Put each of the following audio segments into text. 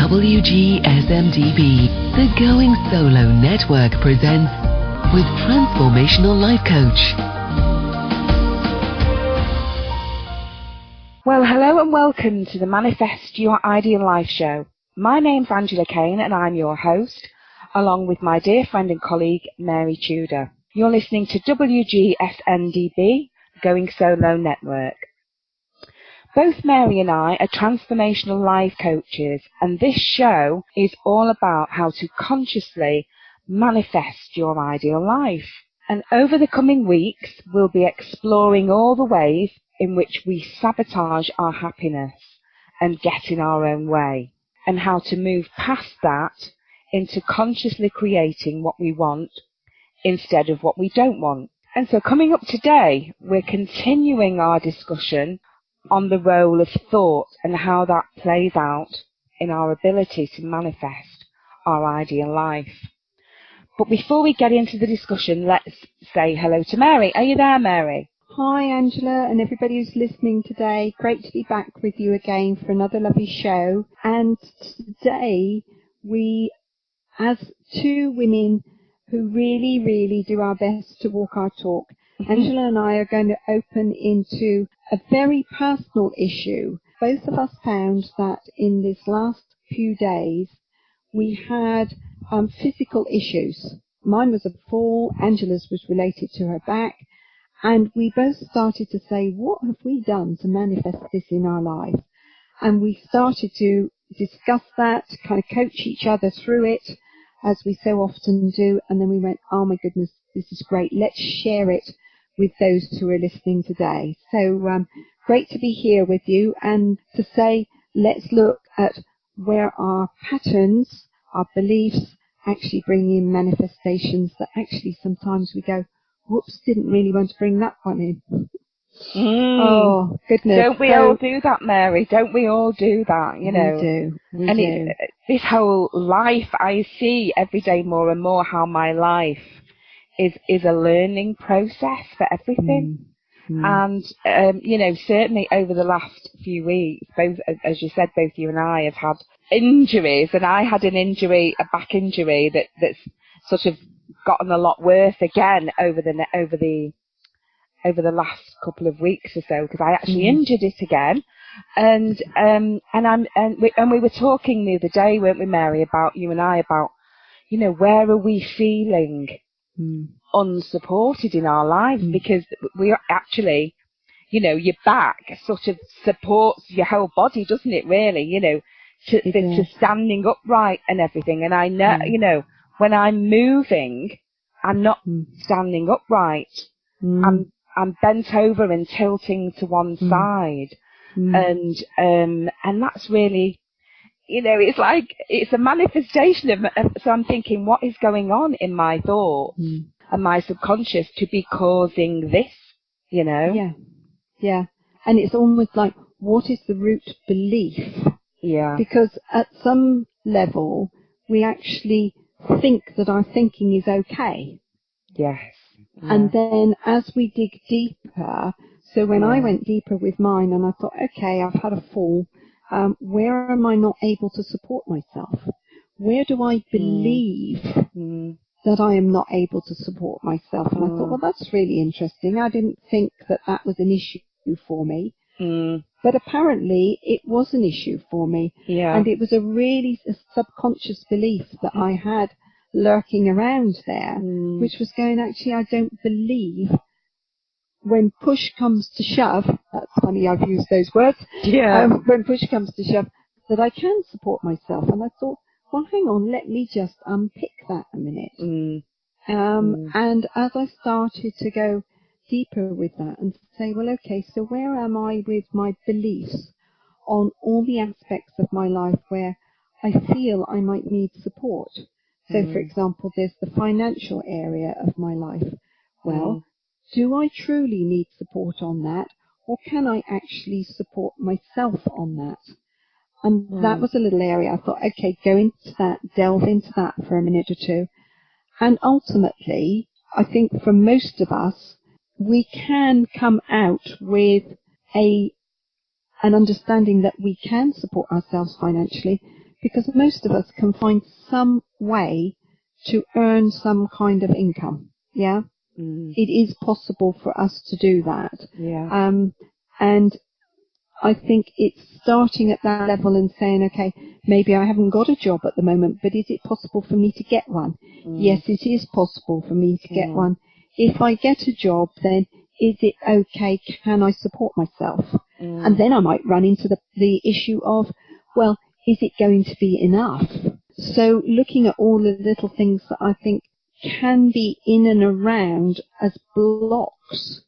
WGSN-DB, the Going Solo Network presents with Transformational Life Coach. Well, hello and welcome to the Manifest Your Ideal Life show. My name's Angela Kane and I'm your host, along with my dear friend and colleague, Mary Tudor. You're listening to WGSN-DB, Going Solo Network. Both Mary and I are transformational life coaches, and this show is all about how to consciously manifest your ideal life. And over the coming weeks, we'll be exploring all the ways in which we sabotage our happiness and get in our own way, and how to move past that into consciously creating what we want instead of what we don't want. And so coming up today, we're continuing our discussion on the role of thought and how that plays out in our ability to manifest our ideal life. But before we get into the discussion, let's say hello to Mary. Are you there, Mary? Hi, Angela, and everybody who's listening today. Great to be back with you again for another lovely show. And today, we, as two women who really do our best to walk our talk, Angela and I are going to open into a very personal issue. Both of us found that in this last few days, we had physical issues. Mine was a fall, Angela's was related to her back, and we both started to say, what have we done to manifest this in our life? And we started to discuss that, kind of coach each other through it, as we so often do, and then we went, oh my goodness, this is great, let's share it with those who are listening today. So great to be here with you and to say, let's look at where our patterns, our beliefs, actually bring in manifestations that actually sometimes we go, whoops, didn't really want to bring that one in. Oh, goodness. Don't we all do that, Mary? Don't we all do that, you know? We do. This whole life, I see every day more and more how my life is a learning process for everything. And, you know, certainly over the last few weeks, both, as you said, both you and I have had injuries, and I had an injury, a back injury that's sort of gotten a lot worse again over the last couple of weeks or so, because I actually injured it again. And we were talking the other day, weren't we, Mary, about you and I, about, you know, where are we feeling unsupported in our life, because we are actually, you know, your back sort of supports your whole body, doesn't it, really, you know, to standing upright and everything. And I know, you know, when I'm moving, I'm not standing upright. I'm bent over and tilting to one side. And that's really, you know, it's like, it's a manifestation of, so I'm thinking, what is going on in my thoughts and my subconscious to be causing this, you know? Yeah. And it's almost like, what is the root belief? Yeah. Because at some level, we actually think that our thinking is okay. Yes. Yeah. And then as we dig deeper, so when I went deeper with mine and I thought, okay, I've had a fall, where am I not able to support myself? Where do I believe that I am not able to support myself? And I thought, well, that's really interesting. I didn't think that that was an issue for me. But apparently it was an issue for me. Yeah. And it was a really subconscious belief that I had lurking around there, which was going, actually, I don't believe when push comes to shove, that's funny I've used those words, when push comes to shove, that I can support myself. And I thought, well, hang on, let me just unpick that a minute. And as I started to go deeper with that and say, well, okay, so where am I with my beliefs on all the aspects of my life where I feel I might need support? So, for example, there's the financial area of my life. Well, do I truly need support on that, or can I actually support myself on that? And that was a little area I thought, okay, go into that, delve into that for a minute or two. And ultimately, I think for most of us, we can come out with an understanding that we can support ourselves financially, because most of us can find some way to earn some kind of income. Yeah. It is possible for us to do that. Yeah. And I think it's starting at that level and saying, okay, maybe I haven't got a job at the moment, but is it possible for me to get one? Yes, it is possible for me to get one. If I get a job, then is it okay? Can I support myself? And then I might run into the issue of, well, is it going to be enough? So looking at all the little things that I think can be in and around as blocks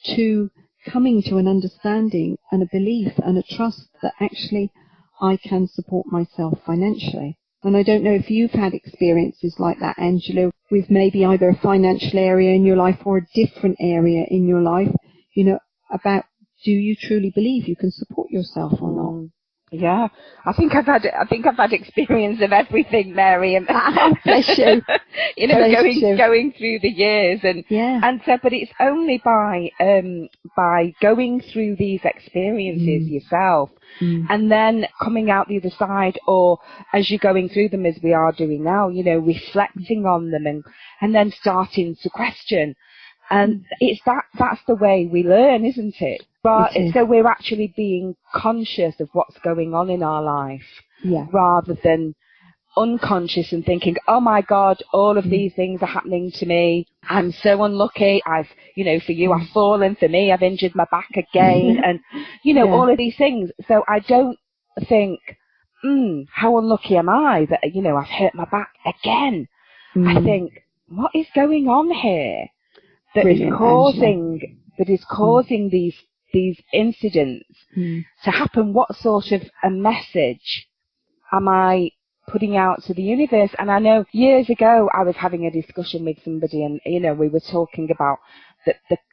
to coming to an understanding and a belief and a trust that actually I can support myself financially. And I don't know if you've had experiences like that, Angela, with maybe either a financial area in your life or a different area in your life, you know, about do you truly believe you can support yourself or not? Yeah, I think I've had experience of everything, Mary, and bless you. You know, going through the years, and so, but it's only by going through these experiences yourself, and then coming out the other side, or as you're going through them, as we are doing now, you know, reflecting on them, and then starting to question. And it's that's the way we learn, isn't it? But so we're actually being conscious of what's going on in our life, rather than unconscious and thinking, oh my God, all of these things are happening to me. I'm so unlucky. You know, for you, I've fallen. For me, I've injured my back again. And, you know, all of these things. So I don't think, how unlucky am I that, you know, I've hurt my back again. I think, what is going on here that is causing these incidents to happen? What sort of a message am I putting out to the universe? And I know years ago I was having a discussion with somebody, and you know, we were talking about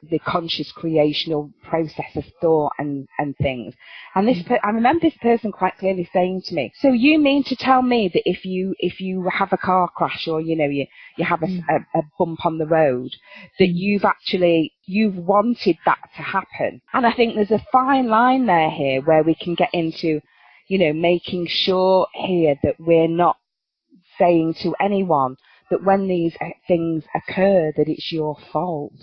the conscious creational process of thought and things. And I remember this person quite clearly saying to me, so you mean to tell me that if you have a car crash, or you know, you have a bump on the road, that you've wanted that to happen? And I think there's a fine line here where we can get into, you know, making sure here that we're not saying to anyone that when these things occur that it's your fault,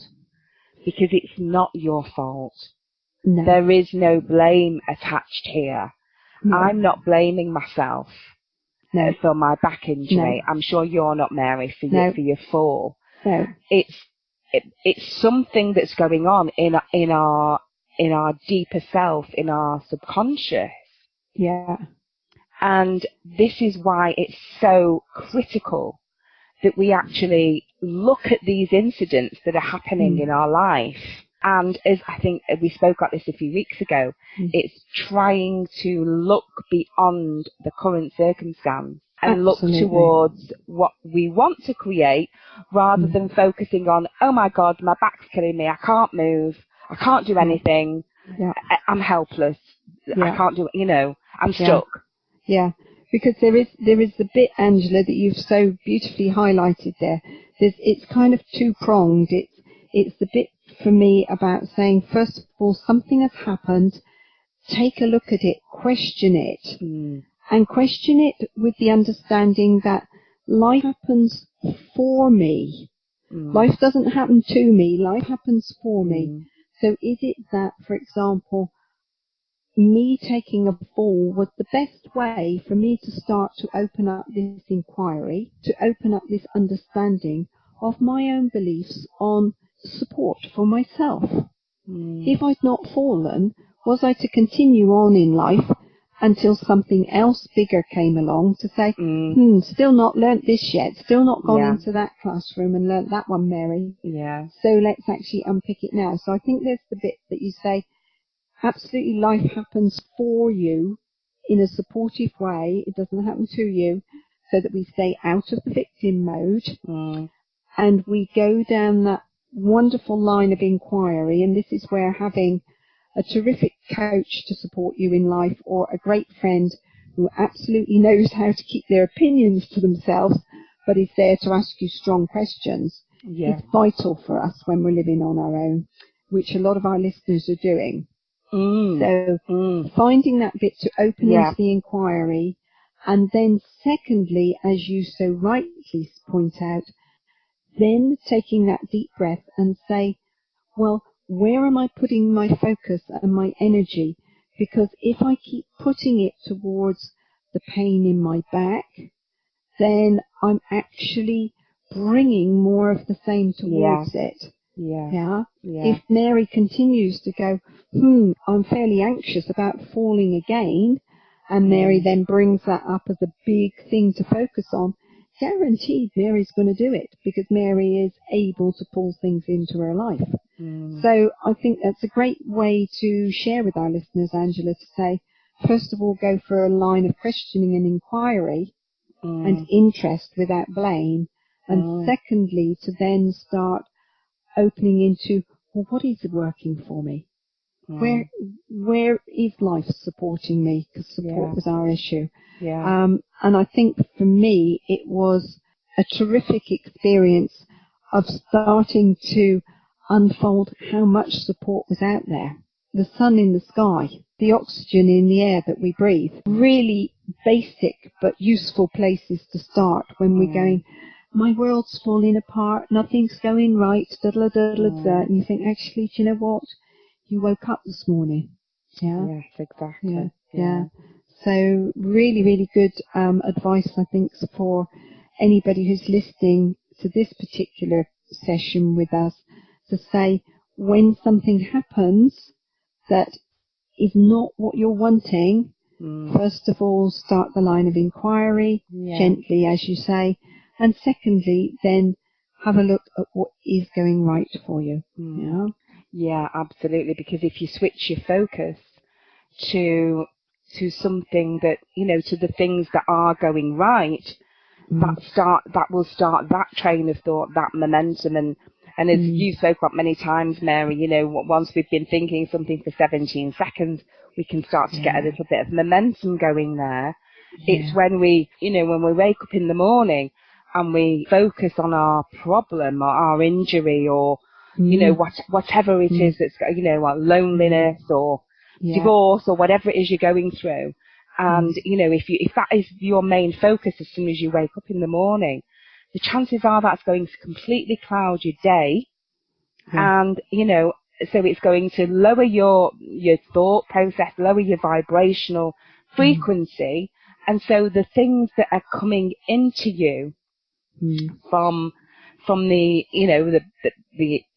because it's not your fault. No. There is no blame attached here. No. I'm not blaming myself for my back injury. No. I'm sure you're not, Mary, for your fall. No. It's something that's going on in our deeper self, in our subconscious. Yeah. And this is why it's so critical that we actually look at these incidents that are happening in our life. And as I think we spoke about this a few weeks ago, it's trying to look beyond the current circumstance and look towards what we want to create, rather than focusing on, oh my God, my back's killing me, I can't move, I can't do anything, I'm helpless, I can't do it, you know, I'm stuck. Yeah. Because there is the bit, Angela, that you've so beautifully highlighted there. It's kind of two-pronged. It's the bit for me about saying, first of all, something has happened, take a look at it, question it, and question it with the understanding that life happens for me. Life doesn't happen to me, life happens for me. So is it that, for example, me taking a fall was the best way for me to start to open up this inquiry, to open up this understanding of my own beliefs on support for myself? If I'd not fallen, was I to continue on in life until something else bigger came along to say, still not learnt this yet, still not gone into that classroom and learnt that one, Mary. Yeah. So let's actually unpick it now. So I think there's the bit that you say, absolutely, life happens for you in a supportive way. It doesn't happen to you, so that we stay out of the victim mode and we go down that wonderful line of inquiry. And this is where having a terrific coach to support you in life, or a great friend who absolutely knows how to keep their opinions to themselves but is there to ask you strong questions, is vital for us when we're living on our own, which a lot of our listeners are doing. So finding that bit to open into the inquiry And then secondly, as you so rightly point out, then taking that deep breath and say, well, where am I putting my focus and my energy? Because if I keep putting it towards the pain in my back, then I'm actually bringing more of the same towards it. Yeah. If Mary continues to go, I'm fairly anxious about falling again, and Mary then brings that up as a big thing to focus on, guaranteed Mary's going to do it, because Mary is able to pull things into her life. So I think that's a great way to share with our listeners, Angela, to say, first of all, go for a line of questioning and inquiry and interest without blame. And secondly, to then start opening into, well, what is working for me? Where is life supporting me? Because support was our issue. And I think for me, it was a terrific experience of starting to unfold how much support was out there. The sun in the sky, the oxygen in the air that we breathe. Really basic but useful places to start when we're going, my world's falling apart, nothing's going right, and you think, actually, do you know what? You woke up this morning. Yeah. Yes, exactly. Yeah. So really, really good advice, I think, for anybody who's listening to this particular session with us, to say, when something happens that is not what you're wanting, first of all, start the line of inquiry, gently, as you say, and secondly, then have a look at what is going right for you. Yeah, absolutely. Because if you switch your focus to something that, to the things that are going right, that will start that train of thought, that momentum. And as you spoke about many times, Mary, once we've been thinking something for 17 seconds, we can start to get a little bit of momentum going there. It's when we wake up in the morning and we focus on our problem or our injury or, whatever it is that's, loneliness or divorce or whatever it is you're going through. And, if that is your main focus as soon as you wake up in the morning, the chances are that's going to completely cloud your day. And, so it's going to lower your thought process, lower your vibrational frequency. And so the things that are coming into you from the,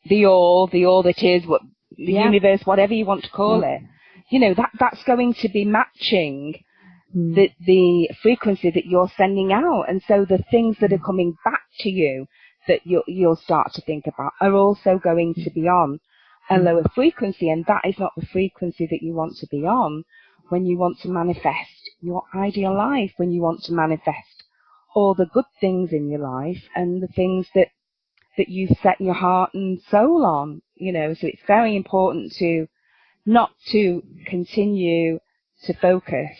the all that is, what the universe, whatever you want to call it, that's going to be matching the frequency that you're sending out. And so the things that are coming back to you that you'll start to think about are also going to be on a lower frequency. And that is not the frequency that you want to be on when you want to manifest your ideal life, when you want to manifest all the good things in your life and the things that you've set your heart and soul on, so it's very important to not to continue to focus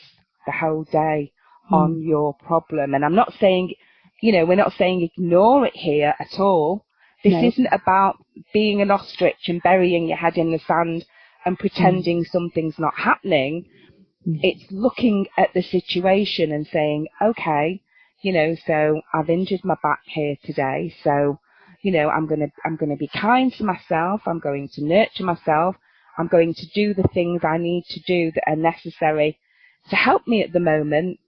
the whole day on your problem. And I'm not saying, we're not saying ignore it here at all. This isn't about being an ostrich and burying your head in the sand and pretending something's not happening. It's looking at the situation and saying, okay, so I've injured my back here today. So, I'm going to be kind to myself. I'm going to nurture myself. I'm going to do the things I need to do that are necessary to help me at the moment.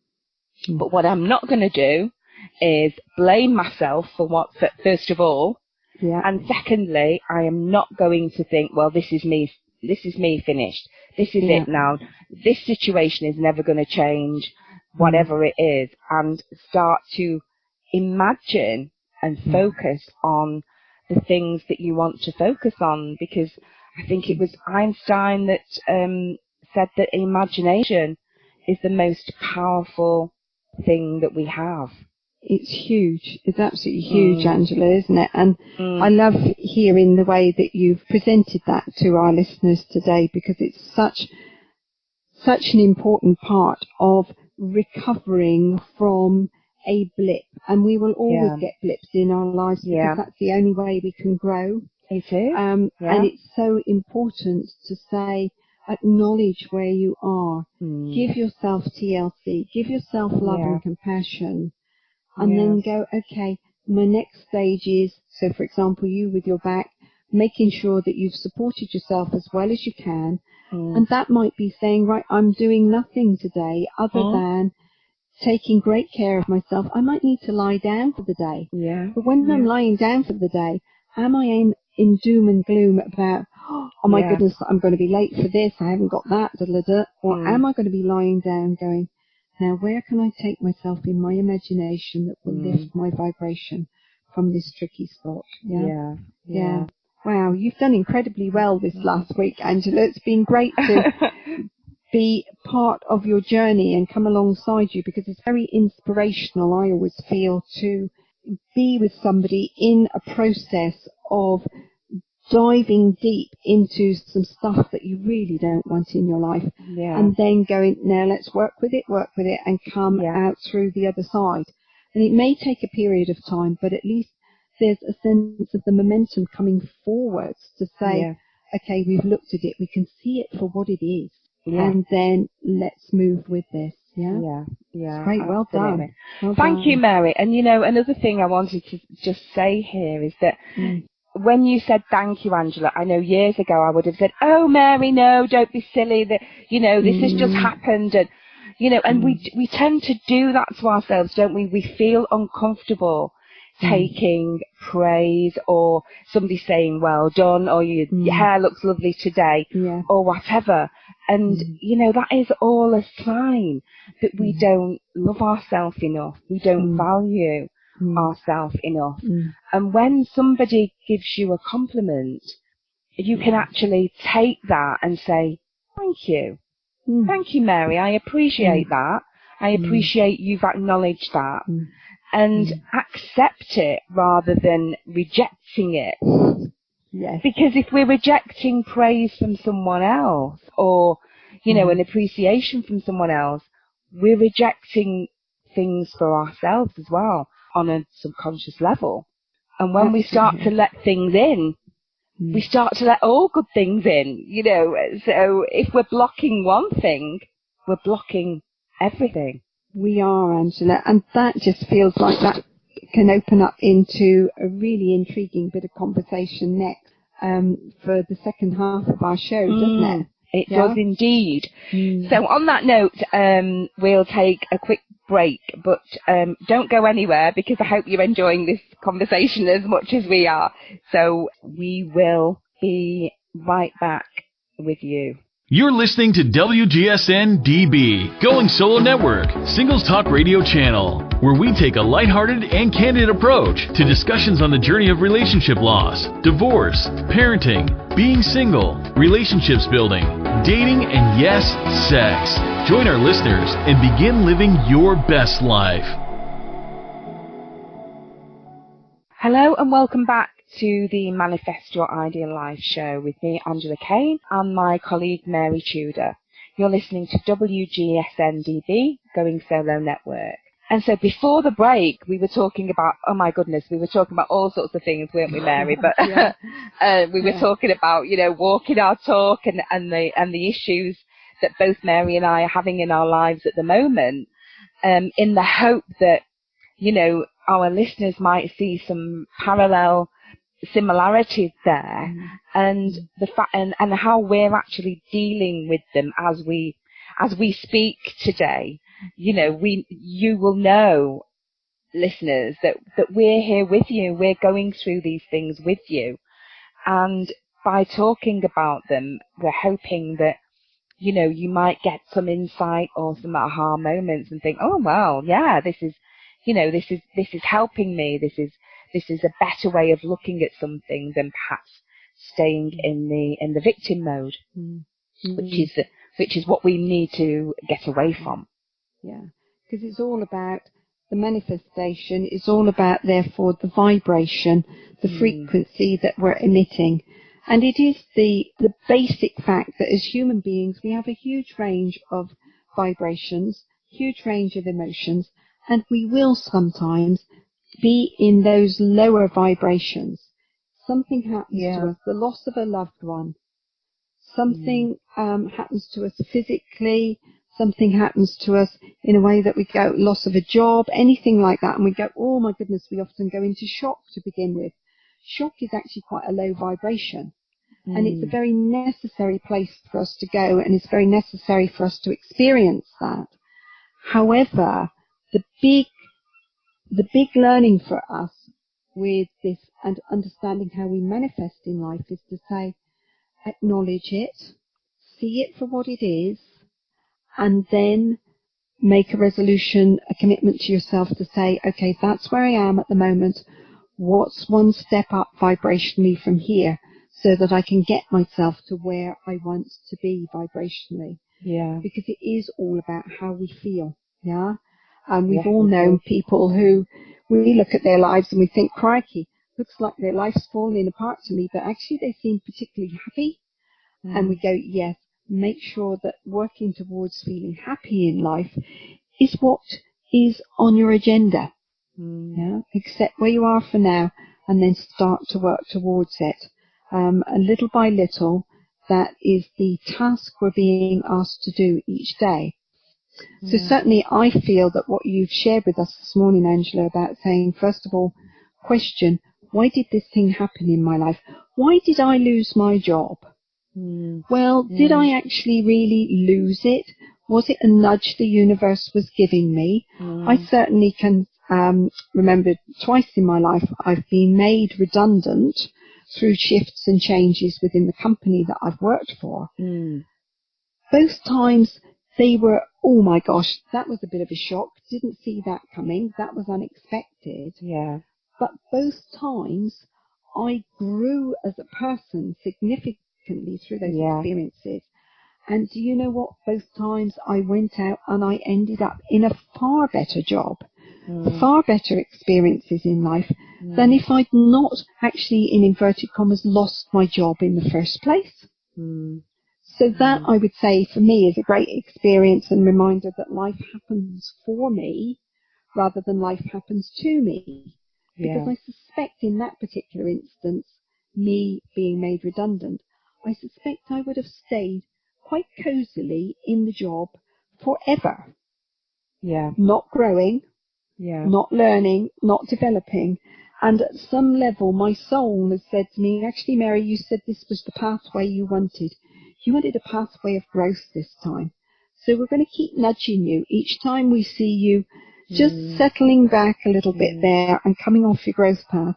But what I'm not going to do is blame myself for what, first of all. And secondly, I am not going to think, well, this is me finished. This is it now. This situation is never going to change, whatever it is. And start to imagine and focus on the things that you want to focus on, because I think it was Einstein that said that imagination is the most powerful thing that we have. It's huge. It's absolutely huge, Angela, isn't it? And I love hearing the way that you've presented that to our listeners today, because it's such an important part of recovering from a blip. And we will always get blips in our lives, because that's the only way we can grow. It is. And it's so important to say, acknowledge where you are. Give yourself TLC. Give yourself love and compassion. And then go, okay, my next stage is, so for example, you with your back, making sure that you've supported yourself as well as you can. And that might be saying, right, I'm doing nothing today other than taking great care of myself. I might need to lie down for the day. But when I'm lying down for the day, am I in doom and gloom about, oh my goodness, I'm going to be late for this, I haven't got that, or am I going to be lying down going, now where can I take myself in my imagination that will lift my vibration from this tricky spot? Yeah. Wow, you've done incredibly well this last week, Angela. It's been great to be part of your journey and come alongside you, because it's very inspirational, I always feel, to be with somebody in a process of diving deep into some stuff that you really don't want in your life, and then going, now let's work with it, and come out through the other side. And it may take a period of time, but at least there's a sense of the momentum coming forwards to say, okay, we've looked at it, we can see it for what it is, and then let's move with this. It's great. Well done. Thank you, Mary. And another thing I wanted to just say here is that when you said thank you, Angela, I know years ago I would have said, oh, Mary, no, don't be silly, that this has just happened, and and we tend to do that to ourselves, don't we? We feel uncomfortable taking praise, or somebody saying well done, or your hair looks lovely today, or whatever. And that is all a sign that we don't love ourselves enough, we don't value ourselves enough. And when somebody gives you a compliment, you can actually take that and say, thank you, Mary, I appreciate that, I appreciate you've acknowledged that, and accept it rather than rejecting it. Because if we're rejecting praise from someone else, or an appreciation from someone else, we're rejecting things for ourselves as well on a subconscious level. And when we start to let things in, we start to let all good things in, so if we're blocking one thing, we're blocking everything. We are, Angela, and that just feels like that can open up into a really intriguing bit of conversation next, for the second half of our show, doesn't it? It does indeed. So on that note, we'll take a quick break, but don't go anywhere, because I hope you're enjoying this conversation as much as we are. So we will be right back with you. You're listening to WGSN-DB, Going Solo Network, Singles Talk Radio Channel, where we take a lighthearted and candid approach to discussions on the journey of relationship loss, divorce, parenting, being single, relationships building, dating, and yes, sex. Join our listeners and begin living your best life. Hello and welcome back to the Manifest Your Ideal Life show with me, Angela Kane, and my colleague Mary Tudor. You're listening to WGSN-DB, Going Solo Network. And so before the break, we were talking about, oh my goodness, we were talking about all sorts of things, weren't we, Mary? But we were talking about, walking our talk and the issues that both Mary and I are having in our lives at the moment, in the hope that, our listeners might see some parallel similarities there, and the fact and how we're actually dealing with them as we speak today. You will know, listeners, that we're here with you, we're going through these things with you, and by talking about them, we're hoping that you might get some insight or some aha moments and think, oh wow, yeah, this is helping me, this is a better way of looking at something than perhaps staying in the victim mode, which is what we need to get away from. Yeah, because it's all about the manifestation. It's all about, therefore, the vibration, the frequency that we're emitting. And it is the basic fact that as human beings, we have a huge range of vibrations, huge range of emotions, and we will sometimes be in those lower vibrations. Something happens to us, the loss of a loved one, something happens to us physically, something happens to us in a way that we go, loss of a job, anything like that, and we go, oh my goodness, we often go into shock to begin with. Shock is actually quite a low vibration, and it's a very necessary place for us to go, and it's very necessary for us to experience that. However, the big learning for us with this and understanding how we manifest in life is to say, acknowledge it, see it for what it is, and then make a resolution, a commitment to yourself to say, okay, that's where I am at the moment. What's one step up vibrationally from here so that I can get myself to where I want to be vibrationally? Yeah. Because it is all about how we feel. Yeah. And we've all known people who we look at their lives and we think, crikey, looks like their life's falling apart to me, but actually they seem particularly happy. And we go, yes, make sure that working towards feeling happy in life is what is on your agenda. Yeah? Accept where you are for now and then start to work towards it. And little by little, that is the task we're being asked to do each day. So certainly I feel that what you've shared with us this morning, Angela, about saying, first of all, question, why did this thing happen in my life? Why did I lose my job? Well, did I actually really lose it? Was it a nudge the universe was giving me? I certainly can remember twice in my life I've been made redundant through shifts and changes within the company that I've worked for. Both times they were, oh my gosh, that was a bit of a shock. Didn't see that coming. That was unexpected. Yeah. But both times I grew as a person significantly through those experiences. And do you know what? Both times I went out and I ended up in a far better job, far better experiences in life than if I'd not actually, in inverted commas, lost my job in the first place. So that, I would say, for me is a great experience and reminder that life happens for me rather than life happens to me. Because I suspect in that particular instance, me being made redundant, I suspect I would have stayed quite cosily in the job forever. Not growing, not learning, not developing. And at some level, my soul has said to me, actually, Mary, you said this was the pathway you wanted. You wanted a pathway of growth this time. So we're going to keep nudging you each time we see you just settling back a little bit there and coming off your growth path.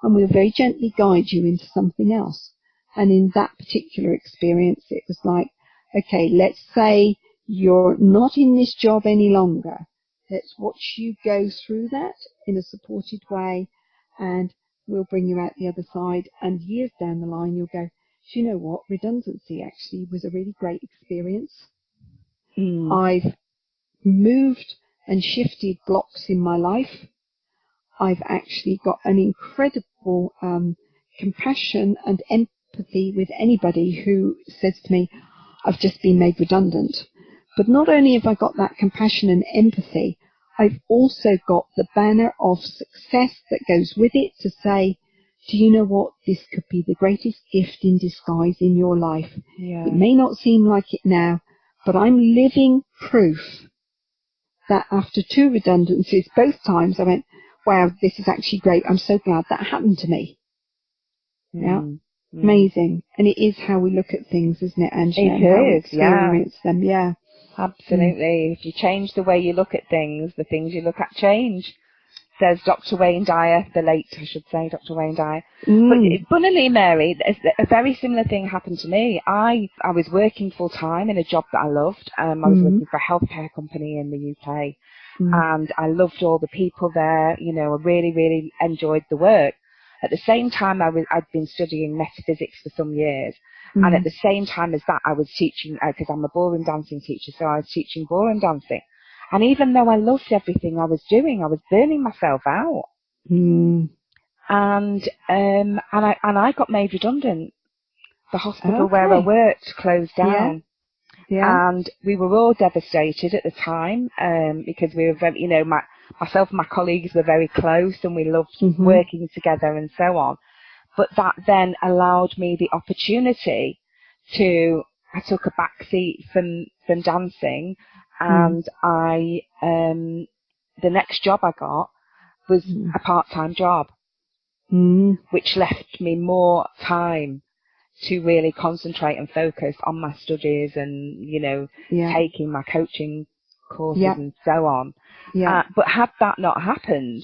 And we'll very gently guide you into something else. And in that particular experience, it was like, okay, let's say you're not in this job any longer. Let's watch you go through that in a supported way, and we'll bring you out the other side. And years down the line, you'll go, do you know what? Redundancy actually was a really great experience. I've moved and shifted blocks in my life. I've actually got an incredible compassion and empathy with anybody who says to me, I've just been made redundant. But not only have I got that compassion and empathy, I've also got the banner of success that goes with it to say, do you know what? This could be the greatest gift in disguise in your life. It may not seem like it now, but I'm living proof that after 2 redundancies, both times I went, wow, this is actually great. I'm so glad that happened to me. Amazing. And it is how we look at things, isn't it, Angela? It is, experience them, Absolutely. If you change the way you look at things, the things you look at change. Says Dr. Wayne Dyer, the late, I should say, Dr. Wayne Dyer. But funnily, Mary, a very similar thing happened to me. I was working full time in a job that I loved. I was working for a healthcare company in the UK, and I loved all the people there. You know, I really, really enjoyed the work. At the same time, I'd been studying metaphysics for some years, and at the same time as that, I was teaching because I'm a ballroom dancing teacher, so I was teaching ballroom dancing. And even though I loved everything I was doing, I was burning myself out. And I got made redundant. The hospital where I worked closed down. And we were all devastated at the time, because we were very, you know, myself and my colleagues were very close and we loved working together and so on. But that then allowed me the opportunity I took a back seat from dancing, and the next job I got was a part-time job, which left me more time to really concentrate and focus on my studies and, taking my coaching courses and so on. But had that not happened,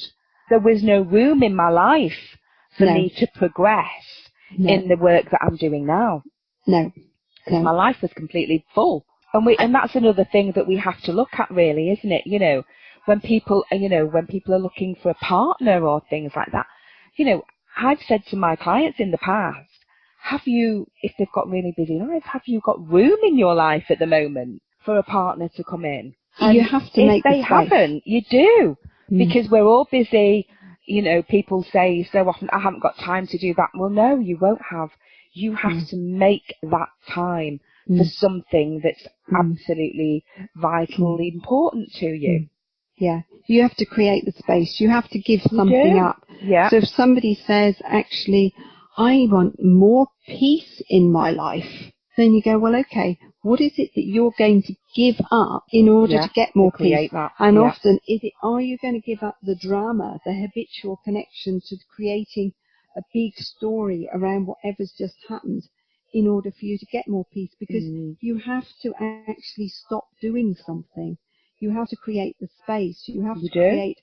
there was no room in my life for me to progress in the work that I'm doing now. Because my life was completely full. And that's another thing that we have to look at, really, isn't it? When people are looking for a partner or things like that, I've said to my clients in the past, if they've got really busy lives, have you got room in your life at the moment for a partner to come in? And you have to make the space. If they haven't, you do. Because we're all busy. People say so often, I haven't got time to do that. Well, no, you won't have. You have to make that time for something that's absolutely vitally important to you. Yeah, you have to create the space. You have to give something up. Yeah. So if somebody says, actually, I want more peace in my life, then you go, well, okay, what is it that you're going to give up in order to get more peace? That. And often, are you going to give up the drama, the habitual connection to creating a big story around whatever's just happened in order for you to get more peace? Because you have to actually stop doing something. You have to create the space. You have to create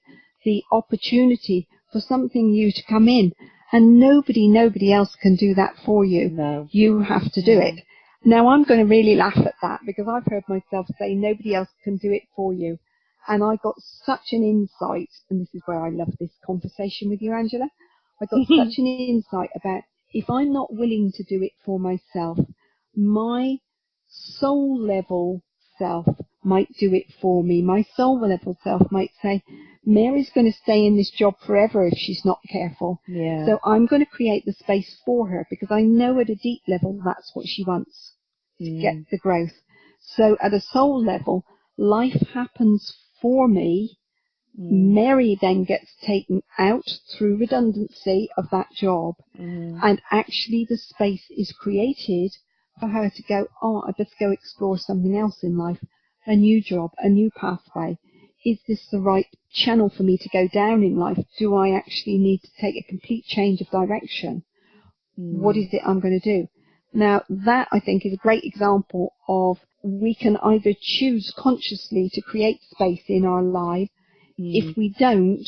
the opportunity for something new to come in. And nobody else can do that for you. No. You have to do it. Now, I'm going to really laugh at that because I've heard myself say nobody else can do it for you. And I got such an insight, and this is where I love this conversation with you, Angela. I got such an insight about if I'm not willing to do it for myself, my soul level self might do it for me. My soul level self might say, Mary's going to stay in this job forever if she's not careful. Yeah. So I'm going to create the space for her because I know at a deep level that's what she wants, to get the growth. So at a soul level, life happens for me. Mary then gets taken out through redundancy of that job. And actually the space is created for her to go, I best go explore something else in life, a new job, a new pathway. Is this the right channel for me to go down in life? Do I actually need to take a complete change of direction? What is it I'm going to do? Now, that, I think, is a great example of we can either choose consciously to create space in our life. If we don't,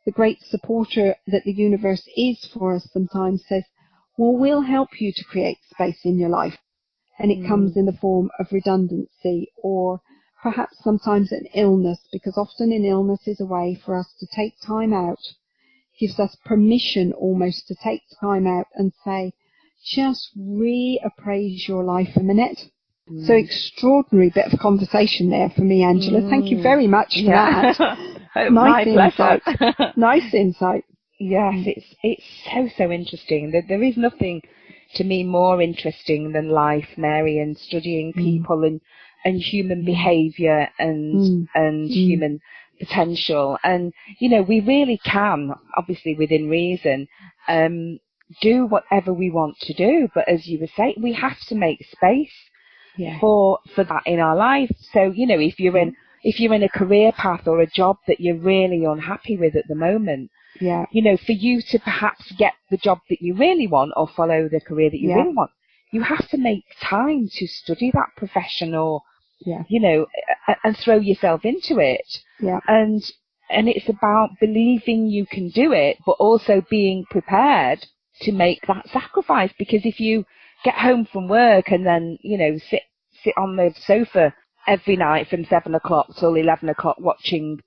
the great supporter that the universe is for us sometimes says, well, we'll help you to create space in your life. And it comes in the form of redundancy or perhaps sometimes an illness, because often an illness is a way for us to take time out, gives us permission almost to take time out and say, just reappraise your life a minute. So extraordinary bit of conversation there for me, Angela. Thank you very much for that. Nice insight. Nice insight. Yes, it's so interesting. There is nothing to me more interesting than life, Mary, and studying people and human behaviour and human potential. And, we really can, obviously within reason, do whatever we want to do. But as you were saying, we have to make space for that in our life. So, if you're in a career path or a job that you're really unhappy with at the moment, for you to perhaps get the job that you really want or follow the career that you really want, you have to make time to study that profession or, and throw yourself into it. And it's about believing you can do it, but also being prepared to make that sacrifice. Because if you get home from work and then, sit on the sofa every night from 7 o'clock till 11 o'clock watching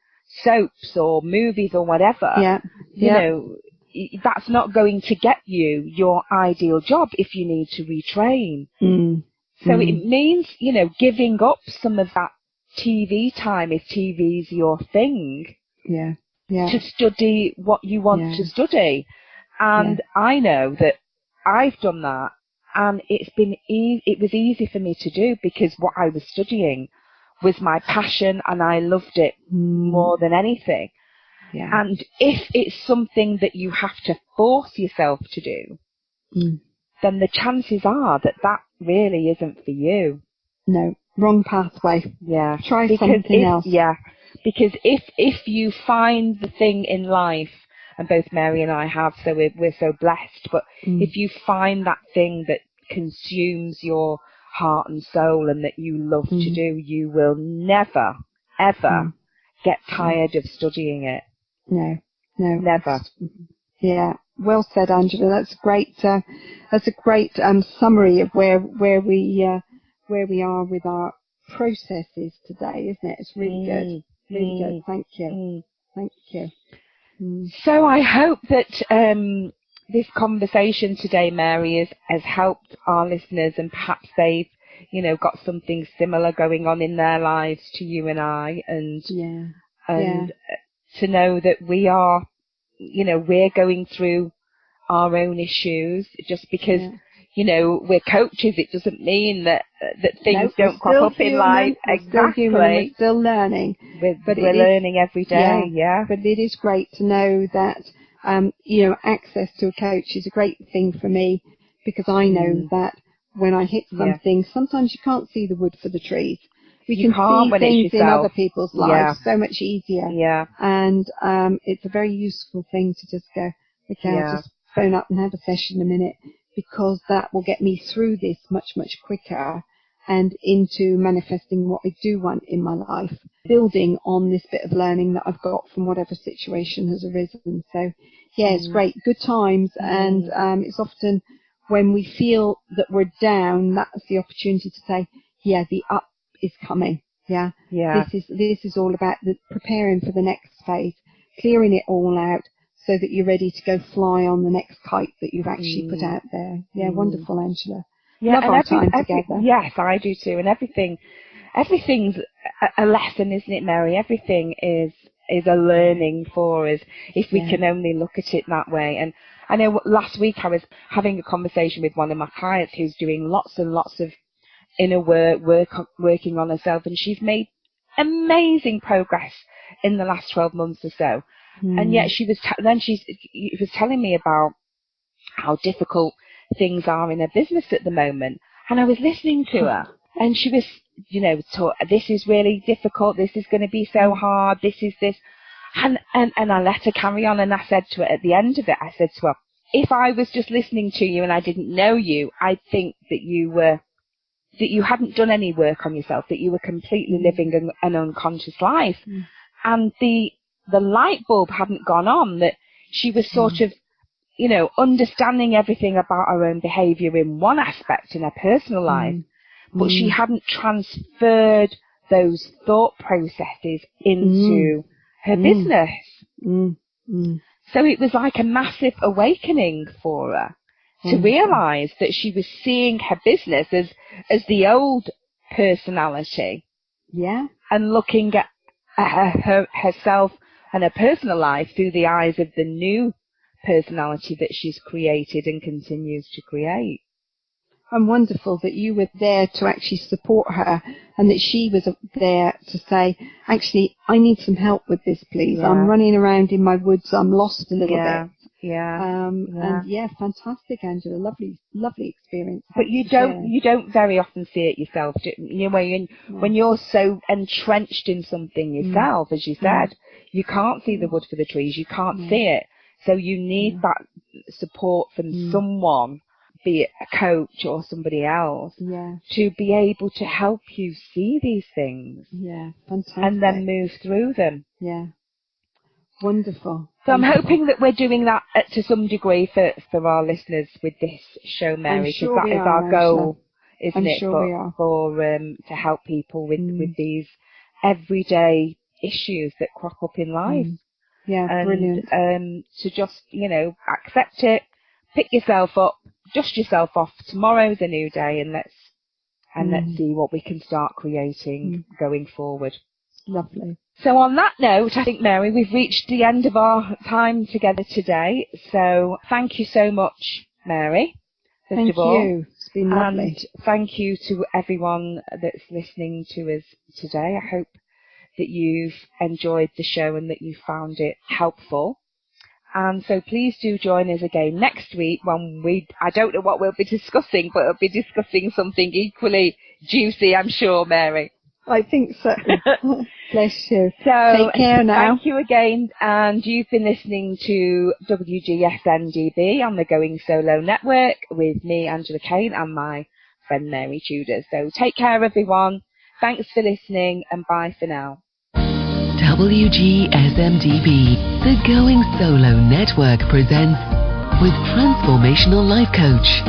soaps or movies or whatever, that's not going to get you your ideal job if you need to retrain. So it means, giving up some of that TV time if TV's your thing. To study what you want to study. And I know that I've done that, and it was easy for me to do because what I was studying was my passion and I loved it more than anything. And if it's something that you have to force yourself to do, then the chances are that really isn't for you. No, wrong pathway. Yeah. Try something else. Yeah. Because if you find the thing in life, and both Mary and I have, so we're so blessed, but if you find that thing that consumes your heart and soul and that you love to do, you will never, ever get tired of studying it. No. Never. Yeah. Well said, Angela. That's a great summary of where we are with our processes today, isn't it? It's really good. Really good. Thank you. Thank you. So I hope that this conversation today, Mary, has helped our listeners, and perhaps they've, got something similar going on in their lives to you and I, and to know that we are, we're going through our own issues. Just because we're coaches, it doesn't mean that things don't crop up in life. Exactly. We're still learning. We're learning every day. Yeah. But it is great to know that access to a coach is a great thing for me, because I know that when I hit something, sometimes you can't see the wood for the trees. You can see things in other people's lives so much easier. Yeah. And it's a very useful thing to just go, okay, I'll just phone up and have a session a minute, because that will get me through this much, much quicker and into manifesting what I do want in my life, building on this bit of learning that I've got from whatever situation has arisen. So, it's great. Good times. And it's often when we feel that we're down, that's the opportunity to say, the up is coming. Yeah. This is all about preparing for the next phase, clearing it all out so that you're ready to go fly on the next kite that you've actually put out there. Yeah, wonderful, Angela. Yeah, love our time together. Yes, I do too. And everything's a lesson, isn't it, Mary? Everything is a learning for us if we can only look at it that way. And I know last week I was having a conversation with one of my clients who's doing lots and lots of inner working on herself, and she's made amazing progress in the last 12 months or so. And yet she was telling me about how difficult things are in her business at the moment. And I was listening to her, and she was, this is really difficult. This is going to be so hard. This. And I let her carry on, and I said to her at the end of it, I said to her, if I was just listening to you and I didn't know you, I'd think that you hadn't done any work on yourself, that you were completely living an unconscious life. And the light bulb hadn't gone on, that she was sort of, understanding everything about her own behaviour in one aspect in her personal life, but she hadn't transferred those thought processes into her business. So it was like a massive awakening for her to realise that she was seeing her business as the old personality. Yeah. And looking at herself and her personal life through the eyes of the new personality that she's created and continues to create. And wonderful that you were there to actually support her, and that she was there to say, actually, I need some help with this, please. Yeah. I'm running around in my woods. I'm lost a little bit. And fantastic, Angela. Lovely experience. But you don't very often see it yourself. When you're so entrenched in something yourself, as you said, you can't see the wood for the trees. You can't see it. So you need that support from someone, be it a coach or somebody else, to be able to help you see these things. Yeah, fantastic. And then move through them. Yeah. Wonderful. So I'm hoping that we're doing that to some degree for our listeners with this show, Mary, because that is our goal, isn't it? For to help people with these everyday issues that crop up in life. Yeah, and, brilliant. To just, accept it, pick yourself up, dust yourself off. Tomorrow's a new day, and let's see what we can start creating going forward. Lovely. So on that note, I think, Mary, we've reached the end of our time together today. So thank you so much, Mary. Thank you. It's been lovely. And thank you to everyone that's listening to us today. I hope that you've enjoyed the show and that you found it helpful. And so please do join us again next week when I don't know what we'll be discussing, but we'll be discussing something equally juicy, I'm sure, Mary. I think so. Bless you. So take care now. Thank you again. And you've been listening to WGSN-DB on the Going Solo Network with me, Angela Kane, and my friend Mary Tudor. So take care, everyone. Thanks for listening, and bye for now. WGSN-DB, the Going Solo Network presents with Transformational Life Coach